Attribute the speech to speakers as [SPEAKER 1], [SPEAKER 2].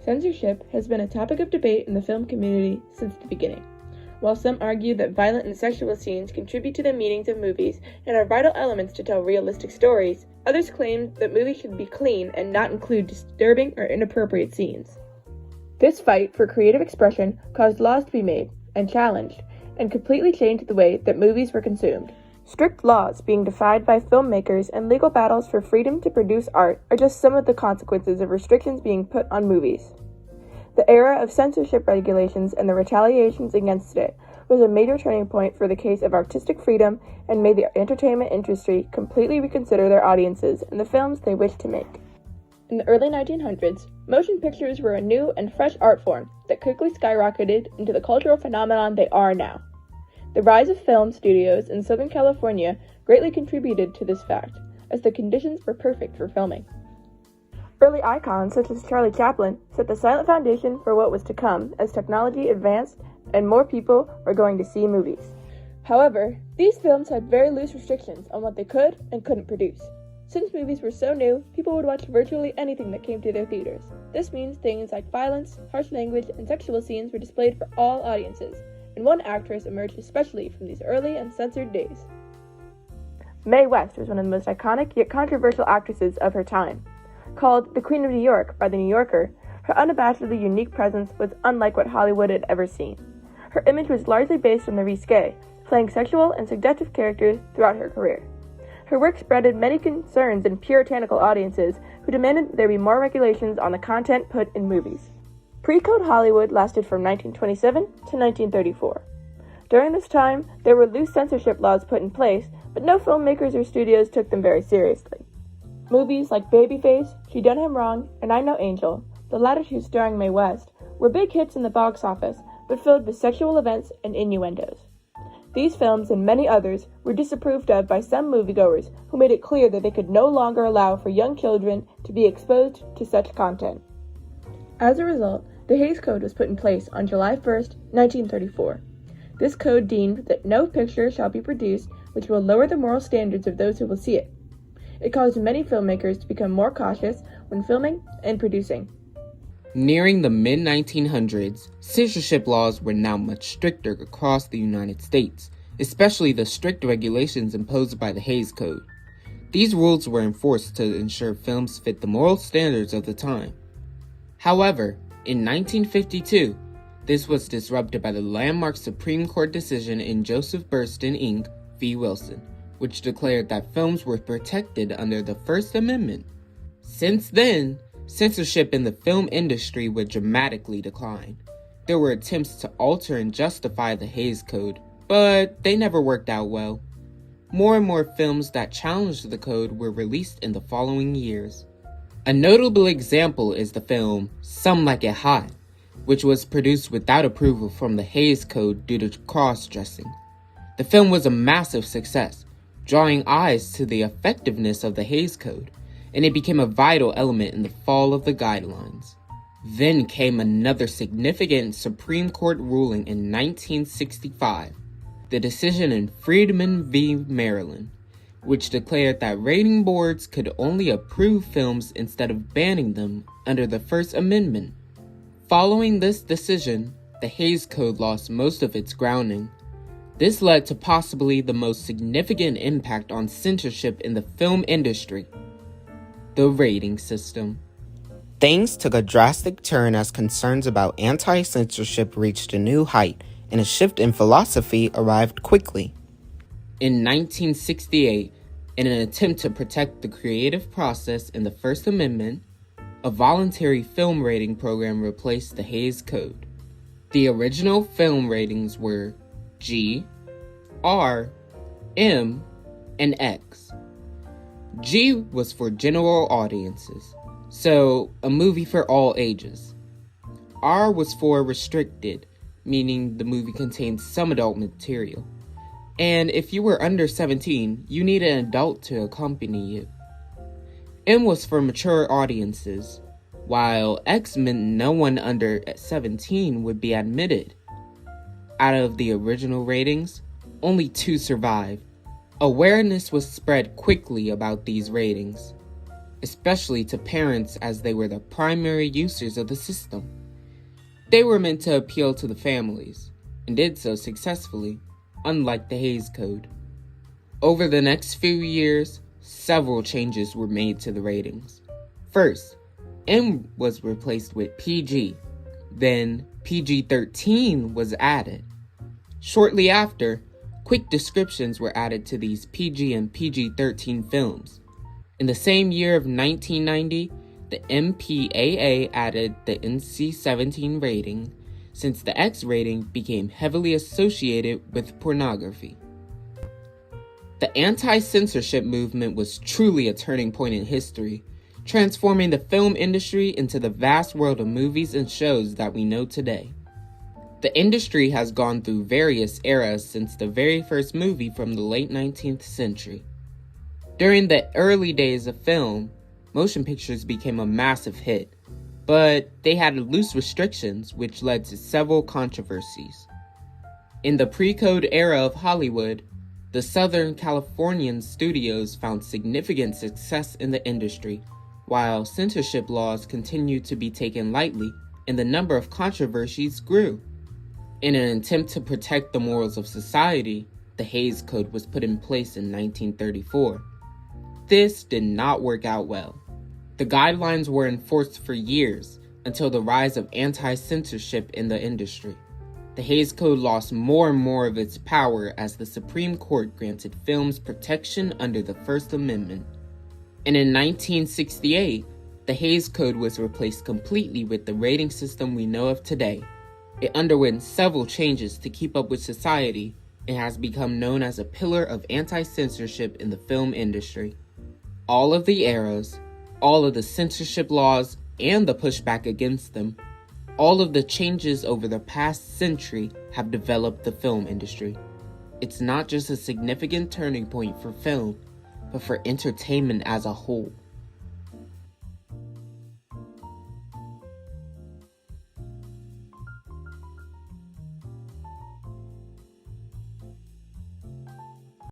[SPEAKER 1] Censorship has been a topic of debate in the film community since the beginning. While some argue that violent and sexual scenes contribute to the meanings of movies and are vital elements to tell realistic stories, others claim that movies should be clean and not include disturbing or inappropriate scenes. This fight for creative expression caused laws to be made and challenged, and completely changed the way that movies were consumed. Strict laws being defied by filmmakers and legal battles for freedom to produce art are just some of the consequences of restrictions being put on movies. The era of censorship regulations and the retaliations against it was a major turning point for the case of artistic freedom and made the entertainment industry completely reconsider their audiences and the films they wished to make. In the early 1900s, motion pictures were a new and fresh art form that quickly skyrocketed into the cultural phenomenon they are now. The rise of film studios in Southern California greatly contributed to this fact, as the conditions were perfect for filming. Early icons such as Charlie Chaplin set the silent foundation for what was to come as technology advanced and more people were going to see movies. However, these films had very loose restrictions on what they could and couldn't produce. Since movies were so new, people would watch virtually anything that came to their theaters. This means things like violence, harsh language, and sexual scenes were displayed for all audiences, and one actress emerged especially from these early uncensored days. Mae West was one of the most iconic yet controversial actresses of her time. Called the Queen of New York by The New Yorker, her unabashedly unique presence was unlike what Hollywood had ever seen. Her image was largely based on the risque, playing sexual and suggestive characters throughout her career. Her work spreaded many concerns in puritanical audiences who demanded there be more regulations on the content put in movies. Pre-code Hollywood lasted from 1927 to 1934. During this time, there were loose censorship laws put in place, but no filmmakers or studios took them very seriously. Movies like Babyface, She Done Him Wrong, and I Know Angel, the latter two starring Mae West, were big hits in the box office, but filled with sexual events and innuendos. These films and many others were disapproved of by some moviegoers who made it clear that they could no longer allow for young children to be exposed to such content. As a result, the Hays Code was put in place on July 1, 1934. This code deemed that no picture shall be produced which will lower the moral standards of those who will see it. It caused many filmmakers to become more cautious when filming and producing.
[SPEAKER 2] Nearing the mid-1900s, censorship laws were now much stricter across the United States, especially the strict regulations imposed by the Hays Code. These rules were enforced to ensure films fit the moral standards of the time. However, in 1952, this was disrupted by the landmark Supreme Court decision in Joseph Burstyn, Inc. v. Wilson, which declared that films were protected under the First Amendment. Since then, censorship in the film industry would dramatically decline. There were attempts to alter and justify the Hays Code, but they never worked out well. More and more films that challenged the code were released in the following years. A notable example is the film Some Like It Hot, which was produced without approval from the Hays Code due to cross-dressing. The film was a massive success, drawing eyes to the effectiveness of the Hays Code, and it became a vital element in the fall of the guidelines. Then came another significant Supreme Court ruling in 1965, the decision in Friedman v. Maryland, which declared that rating boards could only approve films instead of banning them under the First Amendment. Following this decision, the Hays Code lost most of its grounding. This led to possibly the most significant impact on censorship in the film industry: the rating system.
[SPEAKER 3] Things took a drastic turn as concerns about anti-censorship reached a new height, and a shift in philosophy arrived quickly.
[SPEAKER 2] In 1968, in an attempt to protect the creative process in the First Amendment, a voluntary film rating program replaced the Hays Code. The original film ratings were G, R, M, and X. G was for general audiences, so a movie for all ages. R was for restricted, meaning the movie contained some adult material. And if you were under 17, you needed an adult to accompany you. M was for mature audiences, while X meant no one under 17 would be admitted. Out of the original ratings, only 2 survived. Awareness was spread quickly about these ratings. especially to parents as they were the primary users of the system. They were meant to appeal to the families, and did so successfully, unlike the Hays Code. Over the next few years, several changes were made to the ratings. First, M was replaced with PG, then PG-13 was added. Shortly after, quick descriptions were added to these PG and PG-13 films. In the same year of 1990, the MPAA added the NC-17 rating, since the X rating became heavily associated with pornography. The anti-censorship movement was truly a turning point in history, transforming the film industry into the vast world of movies and shows that we know today. The industry has gone through various eras since the very first movie from the late 19th century. During the early days of film, motion pictures became a massive hit, but they had loose restrictions which led to several controversies. In the pre-code era of Hollywood, the Southern Californian studios found significant success in the industry, while censorship laws continued to be taken lightly and the number of controversies grew. In an attempt to protect the morals of society, the Hays Code was put in place in 1934. This did not work out well. The guidelines were enforced for years until the rise of anti-censorship in the industry. The Hays Code lost more and more of its power as the Supreme Court granted films protection under the First Amendment. And in 1968, the Hays Code was replaced completely with the rating system we know of today. It underwent several changes to keep up with society and has become known as a pillar of anti-censorship in the film industry. All of the eras, all of the censorship laws and the pushback against them, all of the changes over the past century have developed the film industry. It's not just a significant turning point for film, but for entertainment as a whole.